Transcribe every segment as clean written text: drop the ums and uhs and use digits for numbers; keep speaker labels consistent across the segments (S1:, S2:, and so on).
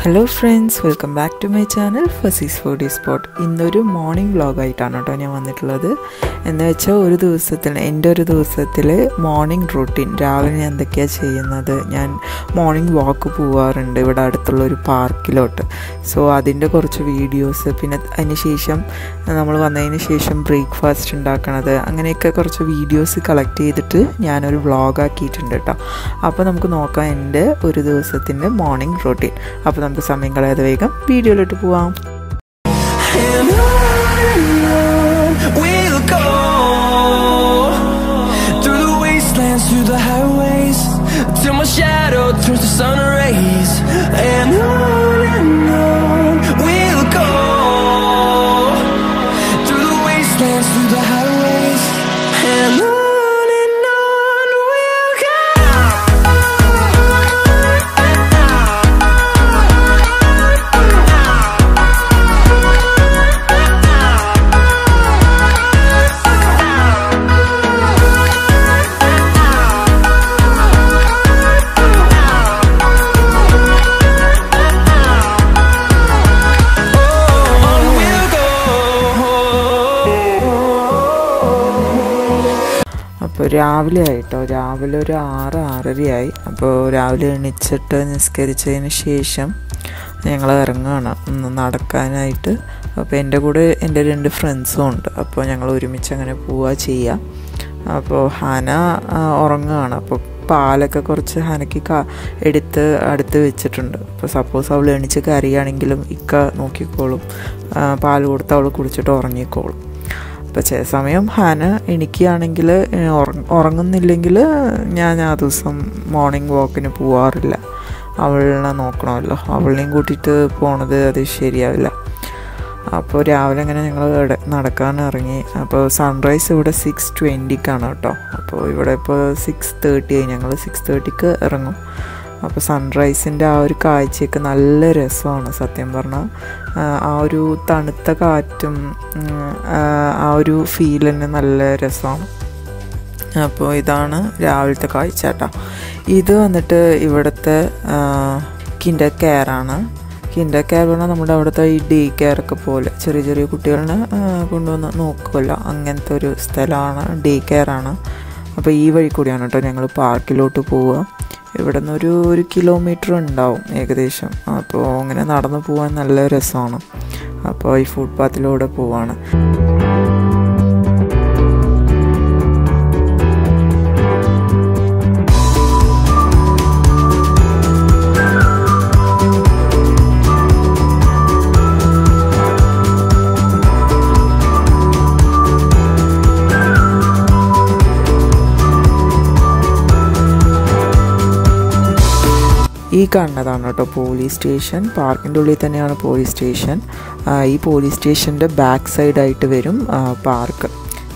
S1: Hello friends, welcome back to my channel FASI'S foodie spot. ഇന്നൊരു morning vlog ആയിട്ടാണ് കേട്ടോ ഞാൻ വന്നിട്ടുള്ളത്. എന്ന് വെച്ചാൽ എൻ്റെ ഒരു ദിവസത്തിൽ മോർണിംഗ് റൂട്ടീൻ രാവിലെ ഞാൻ എന്തൊക്കെയാണ് ചെയ്യുന്നത്. ഞാൻ മോർണിംഗ് വാക്ക് പോവാറുണ്ട് ഇവിടെ അടുത്തുള്ള ഒരു പാർക്കിലോട്ട്. സോ അതിൻ്റെ കുറച്ച് വീഡിയോസ്, പിന്നെ അതിന് ശേഷം നമ്മൾ വന്നതിന് ശേഷം ബ്രേക്ക്ഫാസ്റ്റ് ഉണ്ടാക്കണത്, അങ്ങനെയൊക്കെ കുറച്ച് വീഡിയോസ് കളക്ട് ചെയ്തിട്ട് ഞാനൊരു വ്ളോഗ് ആക്കിയിട്ടുണ്ട് കേട്ടോ. അപ്പോൾ നമുക്ക് നോക്കാം എൻ്റെ ഒരു ദിവസത്തിൻ്റെ മോർണിംഗ് റൂട്ടീൻ. അപ്പോൾ നമുക്ക് സമയം കളയാതെ വേഗം വീഡിയോയിലോട്ട് പോവാം.
S2: Through the highways till my shadow turns to sun rays, and on we'll go through the wastelands, through the highways, and on we'll go.
S1: അപ്പോൾ രാവിലെ ആയിട്ടോ, രാവിലെ ഒരു 6-6:30 അപ്പോൾ രാവിലെ എണീച്ചിട്ട് നിസ്കരിച്ചതിന് ശേഷം ഞങ്ങൾ ഇറങ്ങുകയാണ് നടക്കാനായിട്ട്. അപ്പോൾ എൻ്റെ കൂടെ എൻ്റെ 2 ഫ്രണ്ട്സും ഉണ്ട്. അപ്പോൾ ഞങ്ങൾ ഒരുമിച്ച് അങ്ങനെ പോവുക ചെയ്യുക. അപ്പോൾ ഹന ഉറങ്ങുകയാണ്. അപ്പോൾ പാലൊക്കെ കുറച്ച് ഹനയ്ക്ക് എടുത്ത് അടുത്ത് വെച്ചിട്ടുണ്ട്. അപ്പോൾ സപ്പോസ് അവൾ എണീച്ച് കരയുകയാണെങ്കിലും ഇക്ക നോക്കിക്കോളും, പാൽ കൊടുത്ത് അവൾ കുടിച്ചിട്ട് ഉറങ്ങിക്കോളും. അപ്പോൾ ചില സമയം ഹാന എണിക്കുകയാണെങ്കിൽ ഉറങ്ങുന്നില്ലെങ്കിൽ ഞാൻ ആ ദിവസം മോർണിംഗ് വാക്കിന് പോവാറില്ല. അവളിനെ നോക്കണമല്ലോ, അവളിനെയും കൂട്ടിയിട്ട് പോണത് അത് ശരിയാവില്ല. അപ്പോൾ രാവിലെ അങ്ങനെ ഞങ്ങൾ നടക്കാൻ ഇറങ്ങി. അപ്പോൾ സൺറൈസ് ഇവിടെ 6:20 കേട്ടോ. അപ്പോൾ ഇവിടെ ഇപ്പോൾ 6:30 ആയി. ഞങ്ങൾ 6:30 ഇറങ്ങും. അപ്പോൾ സൺറൈസിൻ്റെ ആ ഒരു കാഴ്ചയൊക്കെ നല്ല രസമാണ് സത്യം പറഞ്ഞാൽ. ആ ഒരു തണുത്ത കാറ്റും ആ ഒരു ഫീൽ തന്നെ നല്ല രസമാണ്. അപ്പോൾ ഇതാണ് രാവിലത്തെ കാഴ്ച കേട്ടോ. ഇത് വന്നിട്ട് ഇവിടുത്തെ കിൻഡർ കെയറാണ്. കിൻഡർ കെയർ പറഞ്ഞാൽ നമ്മുടെ അവിടുത്തെ ഈ ഡേ കെയറൊക്കെ പോലെ ചെറിയ ചെറിയ കുട്ടികളെ കൊണ്ടുവന്ന് നോക്കുമല്ലോ, അങ്ങനത്തെ ഒരു സ്ഥലമാണ്, ഡേ കെയറാണ്. അപ്പോൾ ഈ വഴി കൂടിയാണ് കേട്ടോ ഞങ്ങൾ പാർക്കിലോട്ട് പോവുക. ഇവിടെ നിന്ന് ഒരു 1 കിലോമീറ്റർ ഉണ്ടാവും ഏകദേശം. അപ്പോൾ അങ്ങനെ നടന്നു പോകാൻ നല്ല രസമാണ്. അപ്പോൾ ഈ ഫുട്പാത്തിലൂടെ പോവാണ്. ഈ കാണുന്നതാണ് കേട്ടോ പോലീസ് സ്റ്റേഷൻ. പാർക്കിൻ്റെ ഉള്ളിൽ തന്നെയാണ് പോലീസ് സ്റ്റേഷൻ. ഈ പോലീസ് സ്റ്റേഷൻ്റെ ബാക്ക് സൈഡായിട്ട് വരും പാർക്ക്.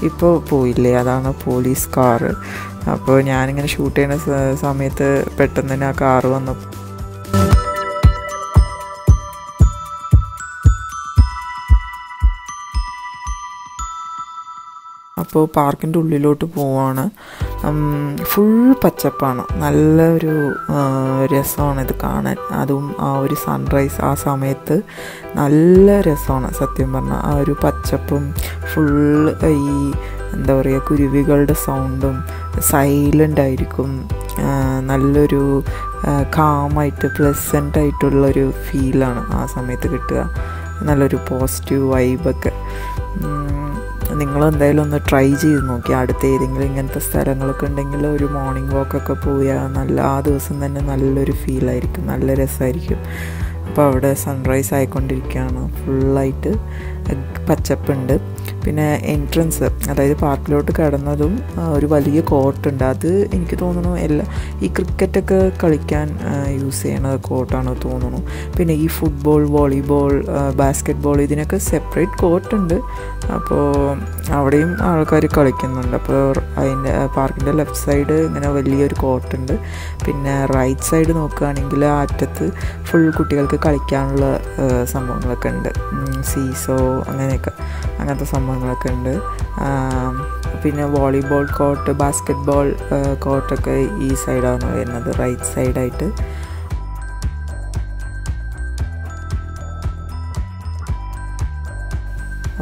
S1: ഇപ്പോൾ പോയില്ലേ, അതാണ് പോലീസ് കാറ്. അപ്പോൾ ഞാനിങ്ങനെ ഷൂട്ട് ചെയ്യുന്ന സമയത്ത് പെട്ടെന്ന് തന്നെ ആ കാറ് വന്നു. അപ്പോൾ പാർക്കിൻ്റെ ഉള്ളിലോട്ട് പോവാണ്. ഫുൾ പച്ചപ്പാണ്, നല്ലൊരു രസമാണ് ഇത് കാണാൻ. അതും ആ ഒരു സൺറൈസ് ആ സമയത്ത് നല്ല രസമാണ് സത്യം പറഞ്ഞാൽ. ആ ഒരു പച്ചപ്പും ഫുൾ ഈ എന്താ പറയുക കുരുവികളുടെ സൗണ്ടും സൈലൻ്റ് ആയിരിക്കും. നല്ലൊരു കാമായിട്ട് പ്ലസൻ്റ് ആയിട്ടുള്ളൊരു ഫീലാണ് ആ സമയത്ത് കിട്ടുക. നല്ലൊരു പോസിറ്റീവ് വൈബൊക്കെ. നിങ്ങളെന്തായാലും ഒന്ന് ട്രൈ ചെയ്ത് നോക്കി. അടുത്ത ഏതെങ്കിലും ഇങ്ങനത്തെ സ്ഥലങ്ങളൊക്കെ ഉണ്ടെങ്കിൽ ഒരു മോർണിംഗ് വാക്കൊക്കെ പോയാൽ ആ ദിവസം തന്നെ നല്ലൊരു ഫീലായിരിക്കും, നല്ല രസമായിരിക്കും. അപ്പോൾ അവിടെ സൺറൈസ് ആയിക്കൊണ്ടിരിക്കുകയാണ്, ഫുള്ളായിട്ട് പച്ചപ്പുണ്ട്. പിന്നെ എൻട്രൻസ്, അതായത് പാർക്കിലോട്ട് കടന്നതും ഒരു വലിയ കോർട്ടുണ്ട്. അത് എനിക്ക് തോന്നുന്നു ഈ ക്രിക്കറ്റൊക്കെ കളിക്കാൻ യൂസ് ചെയ്യണ കോർട്ടാണ് തോന്നുന്നു. പിന്നെ ഈ ഫുട്ബോൾ, വോളിബോൾ, ബാസ്കറ്റ് ബോൾ ഇതിനൊക്കെ സെപ്പറേറ്റ് കോർട്ടുണ്ട്. അപ്പോൾ അവിടെയും ആൾക്കാർ കളിക്കുന്നുണ്ട്. അപ്പോൾ അതിൻ്റെ പാർക്കിൻ്റെ ലെഫ്റ്റ് സൈഡ് ഇങ്ങനെ വലിയൊരു കോർട്ടുണ്ട്. പിന്നെ റൈറ്റ് സൈഡ് നോക്കുകയാണെങ്കിൽ ആ അറ്റത്ത് ഫുൾ കുട്ടികൾക്ക് കളിക്കാനുള്ള സംഭവങ്ങളൊക്കെ ഉണ്ട്. സീസോ അങ്ങനത്തെ സംഭവങ്ങളൊക്കെ ഉണ്ട്. പിന്നെ വോളിബോൾ കോർട്ട്, ബാസ്കറ്റ് ബോൾ കോർട്ടൊക്കെ ഈ സൈഡാണ് വരുന്നത്, റൈറ്റ് സൈഡായിട്ട്.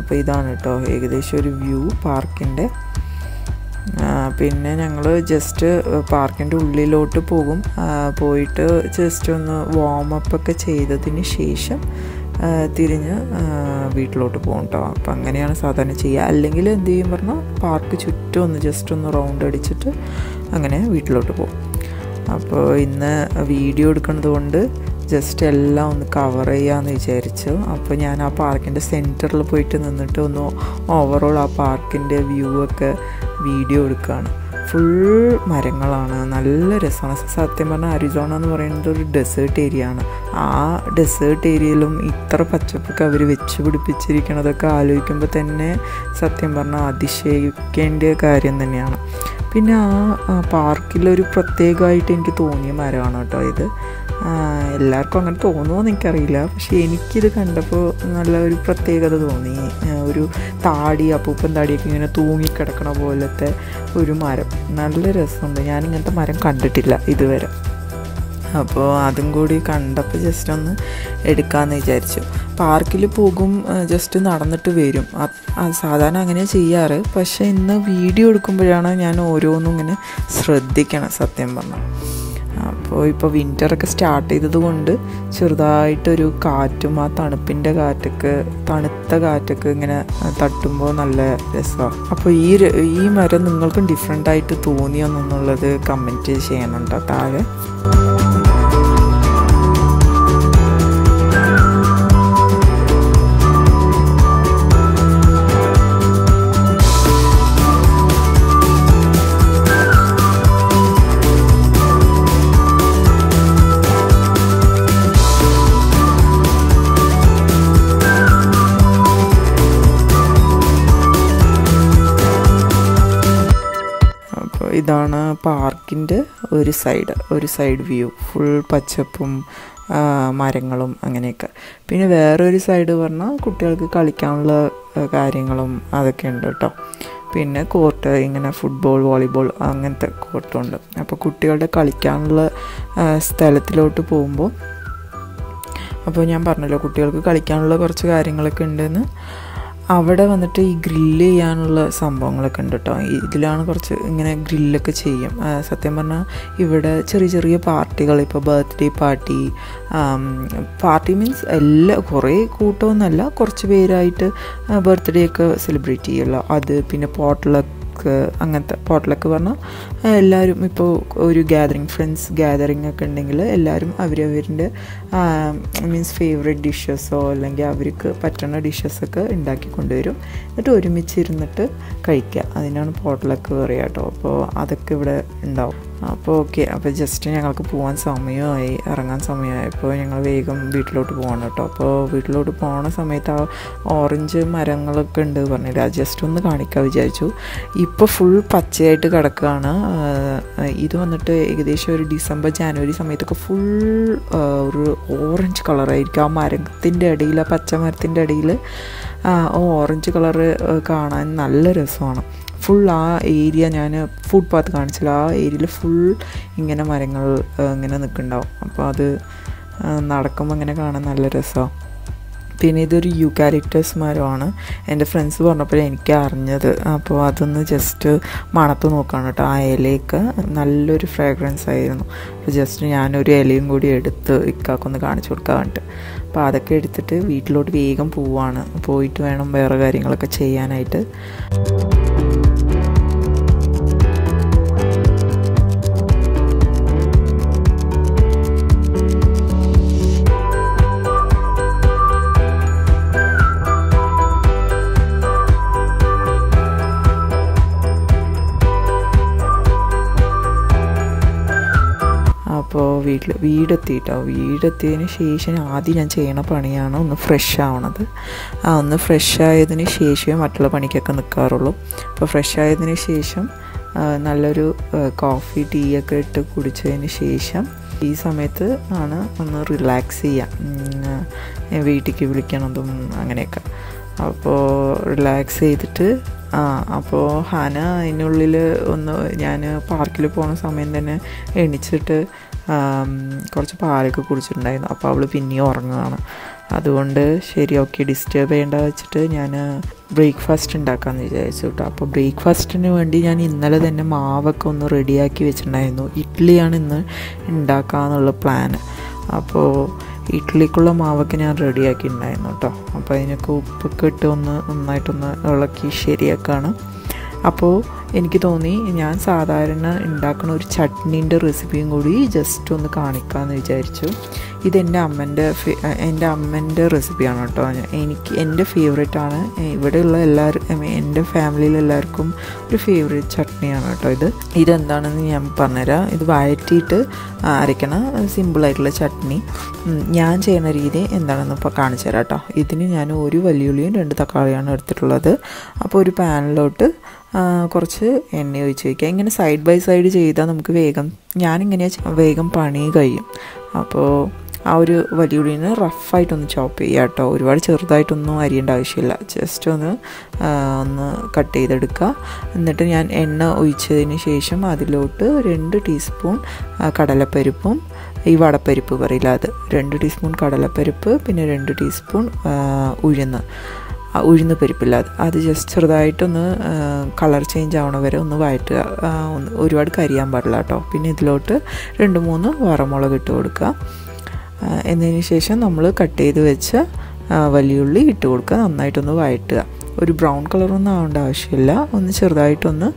S1: അപ്പോൾ ഇതാണ് കേട്ടോ ഏകദേശം ഒരു വ്യൂ പാർക്കിൻ്റെ. പിന്നെ ഞങ്ങൾ ജസ്റ്റ് പാർക്കിൻ്റെ ഉള്ളിലോട്ട് പോകും. പോയിട്ട് ജസ്റ്റ് ഒന്ന് വാമപ്പൊക്കെ ചെയ്തതിന് ശേഷം തിരിഞ്ഞ് വീട്ടിലോട്ട് പോകും കേട്ടോ. അപ്പം അങ്ങനെയാണ് സാധാരണ ചെയ്യുക. അല്ലെങ്കിൽ എന്ത് ചെയ്യും പറഞ്ഞാൽ പാർക്ക് ചുറ്റും ഒന്ന് ജസ്റ്റ് ഒന്ന് റൗണ്ട് അടിച്ചിട്ട് അങ്ങനെ വീട്ടിലോട്ട് പോകും. അപ്പോൾ ഇന്ന് വീഡിയോ എടുക്കുന്നത് കൊണ്ട് ജസ്റ്റ് എല്ലാം ഒന്ന് കവർ ചെയ്യാമെന്ന് വിചാരിച്ചു. അപ്പോൾ ഞാൻ ആ പാർക്കിൻ്റെ സെൻറ്ററിൽ പോയിട്ട് നിന്നിട്ട് ഒന്ന് ഓവറോൾ ആ പാർക്കിൻ്റെ വ്യൂ ഒക്കെ വീഡിയോ എടുക്കുകയാണ്. ഫുൾ മരങ്ങളാണ്, നല്ല രസമാണ്. സത്യം പറഞ്ഞാൽ അരിസോണ എന്ന് പറയുന്നത് ഒരു ഡെസേർട്ട് ഏരിയ ആണ്. ആ ഡെസേർട്ട് ഏരിയയിലും ഇത്ര പച്ചപ്പൊക്കെ അവർ വെച്ച് പിടിപ്പിച്ചിരിക്കണതൊക്കെ ആലോചിക്കുമ്പോൾ തന്നെ സത്യം പറഞ്ഞാൽ അതിശയിക്കേണ്ട കാര്യം തന്നെയാണ്. പിന്നെ ആ പാർക്കിലൊരു പ്രത്യേകമായിട്ട് എനിക്ക് തോന്നിയ മരമാണ് കേട്ടോ ഇത്. എല്ലാവർക്കും അങ്ങനെ തോന്നുമോ എന്ന് എനിക്കറിയില്ല, പക്ഷേ എനിക്കിത് കണ്ടപ്പോൾ നല്ല ഒരു പ്രത്യേകത തോന്നി. ഒരു താടി, അപ്പൂപ്പൻ താടിയൊക്കെ ഇങ്ങനെ തൂങ്ങിക്കിടക്കണ പോലത്തെ ഒരു മരം, നല്ല രസമുണ്ട്. ഞാനിങ്ങനത്തെ മരം കണ്ടിട്ടില്ല ഇതുവരെ. അപ്പോൾ അതും കൂടി കണ്ടപ്പോൾ ജസ്റ്റ് ഒന്ന് എടുക്കാമെന്ന് വിചാരിച്ചു. പാർക്കിൽ പോകും, ജസ്റ്റ് നടന്നിട്ട് വരും. സാധാരണ അങ്ങനെ ചെയ്യാറ്. പക്ഷേ ഇന്ന് വീഡിയോ എടുക്കുമ്പോഴാണ് ഞാൻ ഓരോന്നും ഇങ്ങനെ ശ്രദ്ധിക്കണം സത്യം പറഞ്ഞാൽ. അപ്പോൾ ഇപ്പോൾ വിൻ്ററൊക്കെ സ്റ്റാർട്ട് ചെയ്തത് കൊണ്ട് ചെറുതായിട്ടൊരു കാറ്റും ആ തണുപ്പിൻ്റെ കാറ്റൊക്കെ, തണുത്ത കാറ്റൊക്കെ ഇങ്ങനെ തട്ടുമ്പോൾ നല്ല രസമാണ്. അപ്പോൾ ഈ മരം നിങ്ങൾക്കും ഡിഫറെൻ്റായിട്ട് തോന്നിയോന്നുള്ളത് കമൻറ്റ് ചെയ്യണുണ്ടോ താഴെ. ഇതാണ് പാർക്കിൻ്റെ ഒരു സൈഡ് വ്യൂ. ഫുൾ പച്ചപ്പും മരങ്ങളും അങ്ങനെയൊക്കെ. പിന്നെ വേറൊരു സൈഡ് പറഞ്ഞാൽ കുട്ടികൾക്ക് കളിക്കാനുള്ള കാര്യങ്ങളും അതൊക്കെ ഉണ്ട് കേട്ടോ. പിന്നെ കോർട്ട്, ഇങ്ങനെ ഫുട്ബോൾ, വോളിബോൾ അങ്ങനത്തെ കോർട്ടുണ്ട്. അപ്പോൾ കുട്ടികളുടെ കളിക്കാനുള്ള സ്ഥലത്തിലോട്ട് പോകുമ്പോൾ, അപ്പോൾ ഞാൻ പറഞ്ഞല്ലോ കുട്ടികൾക്ക് കളിക്കാനുള്ള കുറച്ച് കാര്യങ്ങളൊക്കെ ഉണ്ടെന്ന്. അവിടെ വന്നിട്ട് ഈ ഗ്രില്ല് ചെയ്യാനുള്ള സംഭവങ്ങളൊക്കെ ഉണ്ട് കേട്ടോ. ഇതിലാണ് കുറച്ച് ഇങ്ങനെ ഗ്രില്ലൊക്കെ ചെയ്യും. സത്യം പറഞ്ഞാൽ ഇവിടെ ചെറിയ ചെറിയ പാർട്ടികൾ, ഇപ്പോൾ ബർത്ത്ഡേ പാർട്ടി മീൻസ് കുറേ കൂട്ടമൊന്നുമല്ല, കുറച്ച് പേരായിട്ട് ബർത്ത്ഡേ ഒക്കെ സെലിബ്രേറ്റ് ചെയ്യുമല്ലോ അത്. പിന്നെ അങ്ങനത്തെ പോട്ട്ലക്ക് പറഞ്ഞാൽ എല്ലാവരും ഇപ്പോൾ ഒരു ഫ്രണ്ട്സ് ഗ്യാതറിങ് ഒക്കെ ഉണ്ടെങ്കിൽ എല്ലാവരും അവരവരുടെ മീൻസ് ഫേവറേറ്റ് ഡിഷസോ അല്ലെങ്കിൽ അവർക്ക് പറ്റുന്ന ഡിഷസൊക്കെ ഉണ്ടാക്കി കൊണ്ടുവരും. എന്നിട്ട് ഒരുമിച്ചിരുന്നിട്ട് കഴിക്കുക. അതിനാണ് പോട്ട്ലക്ക് പറയുക കേട്ടോ. അപ്പോൾ അതൊക്കെ ഇവിടെ ഉണ്ടാവും. അപ്പോൾ ഓക്കെ, അപ്പോൾ ജസ്റ്റ് ഞങ്ങൾക്ക് പോകാൻ സമയമായി, ഇറങ്ങാൻ സമയമായപ്പോൾ ഞങ്ങൾ വേഗം വീട്ടിലോട്ട് പോകണം കേട്ടോ. അപ്പോൾ വീട്ടിലോട്ട് പോണ സമയത്ത് ആ ഓറഞ്ച് മരങ്ങളൊക്കെ ഉണ്ട് പറഞ്ഞില്ല, ജസ്റ്റ് ഒന്ന് കാണിക്കാൻ വിചാരിച്ചു. ഇപ്പോൾ ഫുൾ പച്ചയായിട്ട് കിടക്കുകയാണ്. ഇത് വന്നിട്ട് ഏകദേശം ഒരു ഡിസംബർ ജാനുവരി സമയത്തൊക്കെ ഫുൾ ഒരു ഓറഞ്ച് കളറായിരിക്കും. ആ മരത്തിൻ്റെ ഇടയിൽ, ആ പച്ചമരത്തിൻ്റെ ഇടയിൽ ഓറഞ്ച് കളറ് കാണാൻ നല്ല രസമാണ്. ഫുൾ ആ ഏരിയ ഞാൻ ഫുട്പാത്ത് കാണിച്ചില്ല, ആ ഏരിയയിൽ ഫുൾ ഇങ്ങനെ മരങ്ങൾ ഇങ്ങനെ നിൽക്കുന്നുണ്ടാവും. അപ്പോൾ അത് നടക്കുമ്പോൾ ഇങ്ങനെ കാണാൻ നല്ല രസമാണ്. പിന്നെ ഇതൊരു യൂക്കാലിപ്റ്റസ് മരമാണ്. എൻ്റെ ഫ്രണ്ട്സ് പറഞ്ഞപ്പോൾ എനിക്ക് അറിഞ്ഞത്. അപ്പോൾ അതൊന്ന് ജസ്റ്റ് മണത്ത് നോക്കുകയാണ് കേട്ടോ. ആ ഇലയൊക്കെ നല്ലൊരു ഫ്രാഗ്രൻസ് ആയിരുന്നു. അപ്പോൾ ജസ്റ്റ് ഞാനൊരു ഇലയും കൂടി എടുത്ത് ഇക്കാക്കൊന്ന് കാണിച്ചു കൊടുക്കാൻ വേണ്ടിയിട്ട്. അപ്പോൾ അതൊക്കെ എടുത്തിട്ട് വീട്ടിലോട്ട് വേഗം പോവുകയാണ്. പോയിട്ട് വേണം വേറെ കാര്യങ്ങളൊക്കെ ചെയ്യാനായിട്ട്. അപ്പോൾ വീടെത്തിയതിന് ശേഷം ആദ്യം ഞാൻ ചെയ്യണ പണിയാണ് ഒന്ന് ഫ്രഷ് ആവണത്. ഒന്ന് ഫ്രഷ് ആയതിന് ശേഷമേ മറ്റുള്ള പണിക്കൊക്കെ നിൽക്കാറുള്ളൂ. അപ്പോൾ ഫ്രഷ് ആയതിന് ശേഷം നല്ലൊരു കോഫി ടീ ഒക്കെ ഇട്ട് കുടിച്ചതിന് ശേഷം ഈ സമയത്ത് ആണ് ഒന്ന് റിലാക്സ് ചെയ്യാം, വീട്ടിലേക്ക് വിളിക്കണതും അങ്ങനെയൊക്കെ. അപ്പോൾ റിലാക്സ് ചെയ്തിട്ട് അപ്പോൾ ഹന അതിനുള്ളിൽ ഒന്ന് ഞാൻ പാർക്കിൽ പോകുന്ന സമയം തന്നെ എണീച്ചിട്ട് കുറച്ച് പാലൊക്കെ കുടിച്ചിട്ടുണ്ടായിരുന്നു. അപ്പോൾ അവൾ പിന്നെയും ഉറങ്ങുകയാണ്. അതുകൊണ്ട് ശരി ഓക്കെ ഡിസ്റ്റർബ് ചെയ്യേണ്ട വെച്ചിട്ട് ഞാൻ ബ്രേക്ക്ഫാസ്റ്റ് ഉണ്ടാക്കാമെന്ന് വിചാരിച്ചു കേട്ടോ. അപ്പോൾ ബ്രേക്ക്ഫാസ്റ്റിന് വേണ്ടി ഞാൻ ഇന്നലെ തന്നെ മാവൊക്കെ ഒന്ന് റെഡിയാക്കി വെച്ചിട്ടുണ്ടായിരുന്നു. ഇഡ്ഡലിയാണ് ഇന്ന് ഉണ്ടാക്കാമെന്നുള്ള പ്ലാൻ. അപ്പോൾ ഇഡ്ഡലിക്കുള്ള മാവൊക്കെ ഞാൻ റെഡിയാക്കിയിട്ടുണ്ടായിരുന്നു കേട്ടോ. അപ്പോൾ അതിനൊക്കെ ഉപ്പൊക്കെ ഇട്ട് ഒന്ന് നന്നായിട്ടൊന്ന് ഇളക്കി ശരിയാക്കുകയാണ്. അപ്പോൾ എനിക്ക് തോന്നി ഞാൻ സാധാരണ ഉണ്ടാക്കുന്ന ഒരു ചട്നീൻ്റെ റെസിപ്പിയും കൂടി ജസ്റ്റ് ഒന്ന് കാണിക്കാമെന്ന് വിചാരിച്ചു. ഇതെൻ്റെ അമ്മേൻ്റെ റെസിപ്പിയാണ് കേട്ടോ. എൻ്റെ ഫേവറേറ്റാണ്. ഇവിടെയുള്ള എല്ലാവരും എൻ്റെ ഫാമിലിയിലെല്ലാവർക്കും ഒരു ഫേവറേറ്റ് ചട്നിയാണ് കേട്ടോ ഇതെന്താണെന്ന് ഞാൻ പറഞ്ഞുതരാം. ഇത് വഴറ്റിയിട്ട് അരയ്ക്കണ സിമ്പിളായിട്ടുള്ള ചട്നി. ഞാൻ ചെയ്യുന്ന രീതി എന്താണെന്ന് ഇപ്പോൾ കാണിച്ചു തരാം കേട്ടോ. ഇതിന് ഞാൻ ഒരു വലിയ ഉള്ളിയും 2 തക്കാളിയാണ് എടുത്തിട്ടുള്ളത്. അപ്പോൾ ഒരു പാനിലോട്ട് കുറച്ച് എണ്ണ ഒഴിച്ച് വയ്ക്കുക. ഇങ്ങനെ സൈഡ് ബൈ സൈഡ് ചെയ്താൽ നമുക്ക് വേഗം പണി കഴിയും. അപ്പോൾ ആ ഒരു വലിയ ഉള്ളിനെ റഫായിട്ടൊന്ന് ചോപ്പ് ചെയ്യുക കേട്ടോ. ഒരുപാട് ചെറുതായിട്ടൊന്നും അരിയേണ്ട ആവശ്യമില്ല. ജസ്റ്റ് ഒന്ന് കട്ട് ചെയ്തെടുക്കുക. എന്നിട്ട് ഞാൻ എണ്ണ ഒഴിച്ചതിന് ശേഷം അതിലോട്ട് 2 ടീസ്പൂൺ കടലപ്പരിപ്പും ഈ വടപ്പരിപ്പ് പറയില്ല അത് 2 ടീസ്പൂൺ കടലപ്പരിപ്പ്, പിന്നെ 2 ടീസ്പൂൺ ഉഴുന്ന് പരിപ്പില്ല അത് ജസ്റ്റ് ചെറുതായിട്ടൊന്ന് കളർ ചേഞ്ച് ആവണ വരെ ഒന്ന് വഴറ്റുക. ഒരുപാട് കരിയാൻ പാടില്ല കേട്ടോ. പിന്നെ ഇതിലോട്ട് 2-3 വറമുളക് ഇട്ട് കൊടുക്കുക. എന്നതിന് ശേഷം നമ്മൾ കട്ട് ചെയ്ത് വെച്ച വലിയുള്ളി ഇട്ട് കൊടുക്കുക. നന്നായിട്ടൊന്ന് വഴറ്റുക. ഒരു ബ്രൗൺ കളറൊന്നും ആവേണ്ട ആവശ്യമില്ല. ഒന്ന് ചെറുതായിട്ടൊന്ന്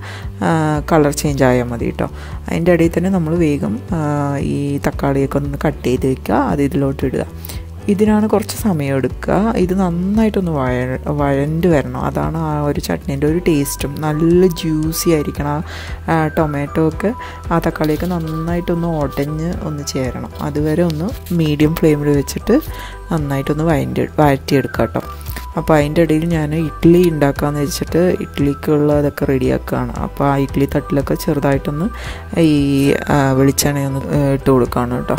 S1: കളർ ചേഞ്ച് ആയാൽ മതി കേട്ടോ. അതിൻ്റെ ഇടയിൽ തന്നെ നമ്മൾ വേഗം ഈ തക്കാളിയൊക്കെ ഒന്ന് കട്ട് ചെയ്ത് വയ്ക്കുക. അത് ഇതിലോട്ട് ഇടുക. ഇതിനാണ് കുറച്ച് സമയം എടുക്കുക. ഇത് നന്നായിട്ടൊന്ന് വഴണ്ട് വരണം. അതാണ് ആ ഒരു ചട്നീൻ്റെ ഒരു ടേസ്റ്റും. നല്ല ജ്യൂസി ആയിരിക്കണം. ടൊമാറ്റോ ഒക്കെ ആ തക്കാളിയൊക്കെ നന്നായിട്ടൊന്ന് ഉടഞ്ഞ് ഒന്ന് ചേരണം. അതുവരെ ഒന്ന് മീഡിയം ഫ്ലെയിമിൽ വെച്ചിട്ട് നന്നായിട്ടൊന്ന് വഴറ്റിയെടുക്കുക കേട്ടോ. അപ്പോൾ അതിൻ്റെ ഇടയിൽ ഞാൻ ഇഡ്ഡലി ഉണ്ടാക്കാമെന്ന് വെച്ചിട്ട് ഇഡ്ഡലിക്കുള്ളതൊക്കെ റെഡിയാക്കുകയാണ്. അപ്പോൾ ആ ഇഡ്ഡലി തട്ടിലൊക്കെ ചെറുതായിട്ടൊന്ന് ഈ വെളിച്ചെണ്ണയൊന്ന് ഇട്ട് കൊടുക്കുകയാണ് കേട്ടോ.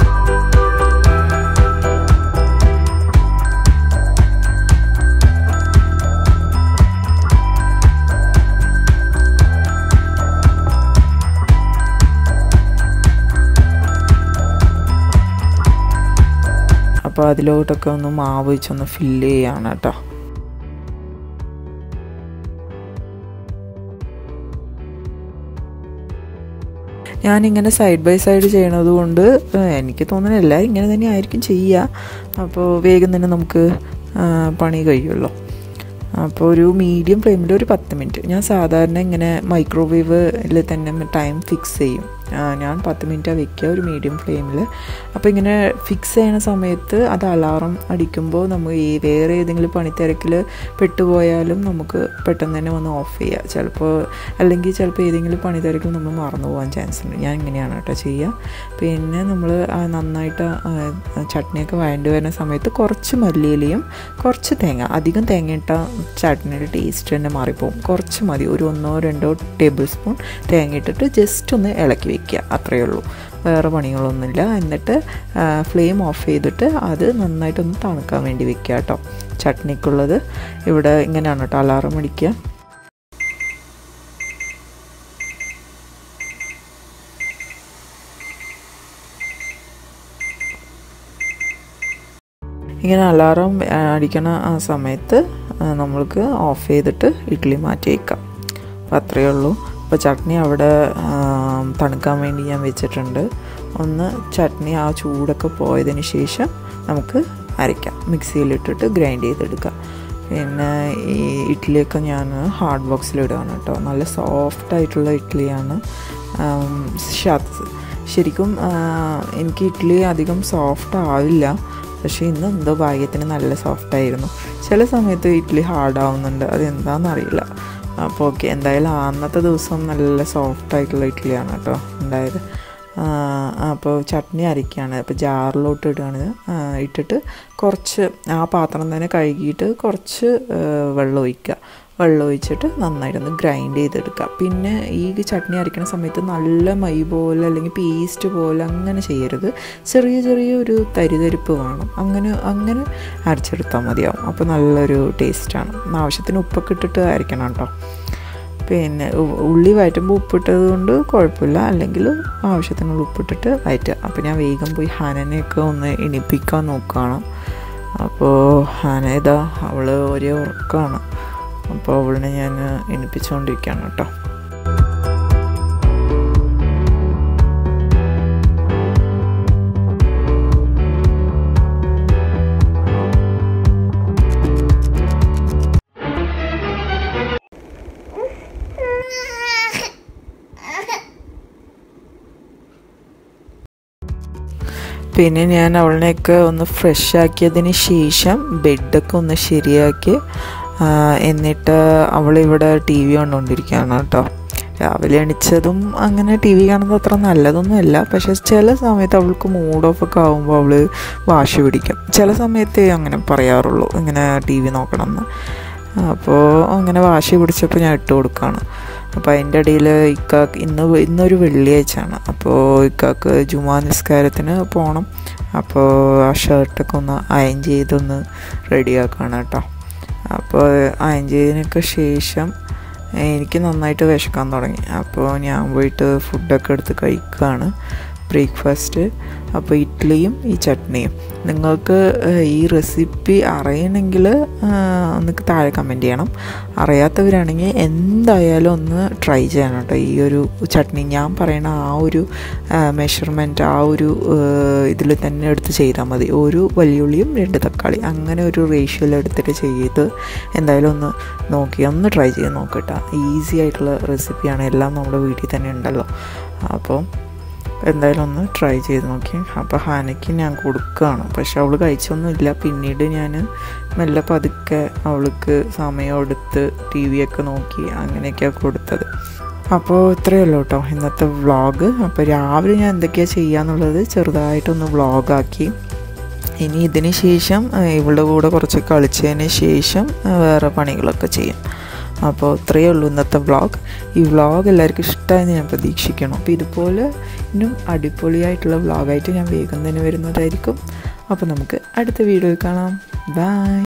S1: അപ്പോൾ അതിലോട്ടൊക്കെ ഒന്ന് മാവ് വെച്ചൊന്ന് ഫില്ല് ചെയ്യാണ് കേട്ടോ. ഞാനിങ്ങനെ സൈഡ് ബൈ സൈഡ് ചെയ്യണത് കൊണ്ട് എനിക്ക് തോന്നുന്നില്ല ഇങ്ങനെ തന്നെ ആയിരിക്കും ചെയ്യുക. അപ്പോൾ വേഗം തന്നെ നമുക്ക് പണി കഴിയുമല്ലോ. അപ്പോൾ ഒരു മീഡിയം ഫ്ലെയിമിൽ ഒരു 10 മിനിറ്റ്. ഞാൻ സാധാരണ ഇങ്ങനെ മൈക്രോവേവിൽ തന്നെ ടൈം ഫിക്സ് ചെയ്യും. ഞാൻ 10 മിനിറ്റാണ് വയ്ക്കുക ഒരു മീഡിയം ഫ്ലെയിമിൽ. അപ്പോൾ ഇങ്ങനെ ഫിക്സ് ചെയ്യുന്ന സമയത്ത് അത് അലാറം അടിക്കുമ്പോൾ നമ്മൾ വേറെ ഏതെങ്കിലും പണിത്തിരക്കിൽ പെട്ടുപോയാലും നമുക്ക് പെട്ടെന്ന് തന്നെ വന്ന് ഓഫ് ചെയ്യുക. അല്ലെങ്കിൽ ചിലപ്പോൾ ഏതെങ്കിലും പണിത്തിരക്കിൽ നമ്മൾ മറന്നു പോകാൻ ചാൻസ് ഉണ്ട്. ഞാൻ ഇങ്ങനെയാണ് കേട്ടോ ചെയ്യുക. പിന്നെ നമ്മൾ നന്നായിട്ട് ചട്നിയൊക്കെ വഴണ്ടി വരുന്ന സമയത്ത് കുറച്ച് മല്ലിയിലയും കുറച്ച് തേങ്ങ, അധികം തേങ്ങ ഇട്ടാൽ ചട്നിയുടെ ടേസ്റ്റ് തന്നെ മാറിപ്പോവും. കുറച്ച് മതി, ഒരു 1-2 ടേബിൾ സ്പൂൺ തേങ്ങ ഇട്ടിട്ട് ജസ്റ്റ് ഒന്ന് ഇളക്കി വയ്ക്കുക. അത്രയേ ഉള്ളൂ, വേറെ പണികളൊന്നുമില്ല. എന്നിട്ട് ഫ്ലെയിം ഓഫ് ചെയ്തിട്ട് അത് നന്നായിട്ടൊന്ന് തണുക്കാൻ വേണ്ടി വെക്കുക കേട്ടോ. ചട്നിക്കുള്ളത് ഇവിടെ ഇങ്ങനെയാണ് കേട്ടോ അലാറം അടിക്കുക. ഇങ്ങനെ അലാറം അടിക്കണ ആ സമയത്ത് നമ്മൾക്ക് ഓഫ് ചെയ്തിട്ട് ഇഡ്ഡലി മാറ്റി വയ്ക്കാം. അപ്പോൾ അത്രയേ ഉള്ളൂ. അപ്പോൾ ചട്നി അവിടെ തണുക്കാൻ വേണ്ടി ഞാൻ വെച്ചിട്ടുണ്ട്. ഒന്ന് ചട്നി ആ ചൂടൊക്കെ പോയതിന് ശേഷം നമുക്ക് അരയ്ക്കാം. മിക്സിയിലിട്ടിട്ട് ഗ്രൈൻഡ് ചെയ്തെടുക്കാം. പിന്നെ ഈ ഇഡ്ഡലിയൊക്കെ ഞാൻ ഹാർഡ് ബോക്സിലിടുകയാണ് കേട്ടോ. നല്ല സോഫ്റ്റായിട്ടുള്ള ഇഡ്ഡലിയാണ്. ശരിക്കും എനിക്ക് ഇഡ്ഡലി അധികം സോഫ്റ്റ് ആവില്ല, പക്ഷേ ഇന്ന് എന്തോ ഭാഗ്യത്തിന് നല്ല സോഫ്റ്റായിരുന്നു. ചില സമയത്ത് ഇഡ്ഡലി ഹാർഡാവുന്നുണ്ട്, അതെന്താണെന്നറിയില്ല. അപ്പോൾ ഓക്കെ, എന്തായാലും അന്നത്തെ ദിവസം നല്ല സോഫ്റ്റായിട്ടുള്ള ഇഡ്ഡലിയാണ് കേട്ടോ ഉണ്ടായത്. അപ്പോൾ ചട്നി അരയ്ക്കുകയാണ്. അപ്പോൾ ജാറിലോട്ട് ഇട്ടിട്ട് കുറച്ച് ആ പാത്രം തന്നെ കഴുകിയിട്ട് കുറച്ച് വെള്ളം ഒഴിക്കുക. വെള്ളം ഒഴിച്ചിട്ട് നന്നായിട്ടൊന്ന് ഗ്രൈൻഡ് ചെയ്തെടുക്കുക. പിന്നെ ഈ ചട്നി അരയ്ക്കുന്ന സമയത്ത് നല്ല മൈ പോലെ അല്ലെങ്കിൽ പേസ്റ്റ് പോലെ അങ്ങനെ ചെയ്യരുത്. ചെറിയ ഒരു തരിതരിപ്പ് വേണം. അങ്ങനെ അരച്ചെടുത്താൽ മതിയാവും. അപ്പോൾ നല്ലൊരു ടേസ്റ്റാണ്. ആവശ്യത്തിന് ഉപ്പൊക്കെ ഇട്ടിട്ട് അരയ്ക്കണം കേട്ടോ. പിന്നെ ഉള്ളി വഴറ്റുമ്പോൾ ഉപ്പിട്ടത് കൊണ്ട് കുഴപ്പമില്ല, അല്ലെങ്കിൽ ആവശ്യത്തിനുള്ള ഉപ്പിട്ടിട്ട് വഴറ്റുക. അപ്പോൾ ഞാൻ വേഗം പോയി ഹനനെയൊക്കെ ഒന്ന് എണിപ്പിക്കാൻ നോക്കുകയാണ്. അപ്പോൾ അപ്പോൾ ഹാന ഇതാ അവൾ ഒരേ ഉറക്കമാണ്. അപ്പോൾ അവളിനെ ഞാൻ എണിപ്പിച്ചുകൊണ്ടിരിക്കുകയാണ് കേട്ടോ. പിന്നെ ഞാൻ അവളിനെയൊക്കെ ഒന്ന് ഫ്രഷ് ആക്കിയതിന് ശേഷം ബെഡൊക്കെ ഒന്ന് ശരിയാക്കി എന്നിട്ട് അവളിവിടെ ടി വി കണ്ടുകൊണ്ടിരിക്കുകയാണ് കേട്ടോ. രാവിലെ എണിച്ചതും അങ്ങനെ ടി വി കാണുന്നത് അത്ര നല്ലതൊന്നുമല്ല. പക്ഷേ ചില സമയത്ത് അവൾക്ക് മൂഡ് ഓഫ് ഒക്കെ ആകുമ്പോൾ അവൾ വാശി പിടിക്കും. ചില സമയത്തേ അങ്ങനെ പറയാറുള്ളൂ ഇങ്ങനെ ടി വി നോക്കണമെന്ന്. അപ്പോൾ അങ്ങനെ വാശി പിടിച്ചപ്പോൾ ഞാൻ ഇട്ട് കൊടുക്കുകയാണ്. അപ്പോൾ അതിൻ്റെ ഇടയിൽ ഇക്കാക്ക് ഇന്നൊരു വെള്ളിയാഴ്ചയാണ്. അപ്പോൾ ഇക്കാക്ക് ജുമാ നിസ്കാരത്തിന് പോകണം. അപ്പോൾ ആ ഷർട്ടൊക്കെ ഒന്ന് അയൺ ചെയ്തൊന്ന് റെഡിയാക്കുകയാണ് കേട്ടോ. അപ്പോൾ അയൺ ചെയ്തതിനൊക്കെ ശേഷം എനിക്ക് നന്നായിട്ട് വിശക്കാൻ തുടങ്ങി. അപ്പോൾ ഞാൻ പോയിട്ട് ഫുഡൊക്കെ എടുത്ത് കഴിക്കുകയാണ്, ബ്രേക്ക്ഫാസ്റ്റ്. അപ്പോൾ ഇഡ്ഡലിയും ഈ ചട്നിയും. നിങ്ങൾക്ക് ഈ റെസിപ്പി അറിയണമെങ്കിൽ ഒന്ന് താഴെ കമൻറ്റ് ചെയ്യണം. അറിയാത്തവരാണെങ്കിൽ എന്തായാലും ഒന്ന് ട്രൈ ചെയ്യണം കേട്ടോ. ഈ ഒരു ചട്നി ഞാൻ പറയുന്ന ആ ഒരു മെഷർമെൻറ്റ് ആ ഒരു ഇതിൽ തന്നെ എടുത്ത് ചെയ്താൽ മതി. ഒരു വലിയുള്ളിയും 2 തക്കാളി അങ്ങനെ ഒരു റേഷ്യോയിൽ എടുത്തിട്ട് ചെയ്ത് എന്തായാലും ഒന്ന് ഒന്ന് ട്രൈ ചെയ്ത് നോക്കട്ടോ. ഈസി ആയിട്ടുള്ള റെസിപ്പിയാണ്, എല്ലാം നമ്മുടെ വീട്ടിൽ തന്നെ ഉണ്ടല്ലോ. അപ്പോൾ എന്തായാലും ഒന്ന് ട്രൈ ചെയ്ത് നോക്കി. അപ്പോൾ ഹാനയ്ക്ക് ഞാൻ കൊടുക്കുകയാണ്. പക്ഷെ അവൾ കഴിച്ചൊന്നുമില്ല. പിന്നീട് ഞാൻ മെല്ലെ പതുക്കെ അവൾക്ക് സമയം എടുത്ത് ടി വിയൊക്കെ നോക്കി അങ്ങനെയൊക്കെയാണ് കൊടുത്തത്. അപ്പോൾ ഇത്രയേ ഉള്ളൂ കേട്ടോ ഇന്നത്തെ വ്ളോഗ്. അപ്പോൾ രാവിലെ ഞാൻ എന്തൊക്കെയാണ് ചെയ്യാന്നുള്ളത് ചെറുതായിട്ടൊന്ന് വ്ളോഗാക്കി. ഇനി ഇതിന് ശേഷം ഇവളുടെ കൂടെ കുറച്ച് കളിച്ചതിന് ശേഷം വേറെ പണികളൊക്കെ ചെയ്യും. അപ്പോൾ ഇത്രയേ ഉള്ളൂ ഇന്നത്തെ വ്ളോഗ്. ഈ വ്ളോഗ് എല്ലാവർക്കും ഇഷ്ടമായെന്ന് ഞാൻ പ്രതീക്ഷിക്കണം. അപ്പോൾ ഇതുപോലെ ഇന്നും അടിപൊളിയായിട്ടുള്ള വ്ളോഗായിട്ട് ഞാൻ വേഗം തന്നെ വരുന്നതായിരിക്കും. അപ്പോൾ നമുക്ക് അടുത്ത വീഡിയോയിൽ കാണാം. ബൈ.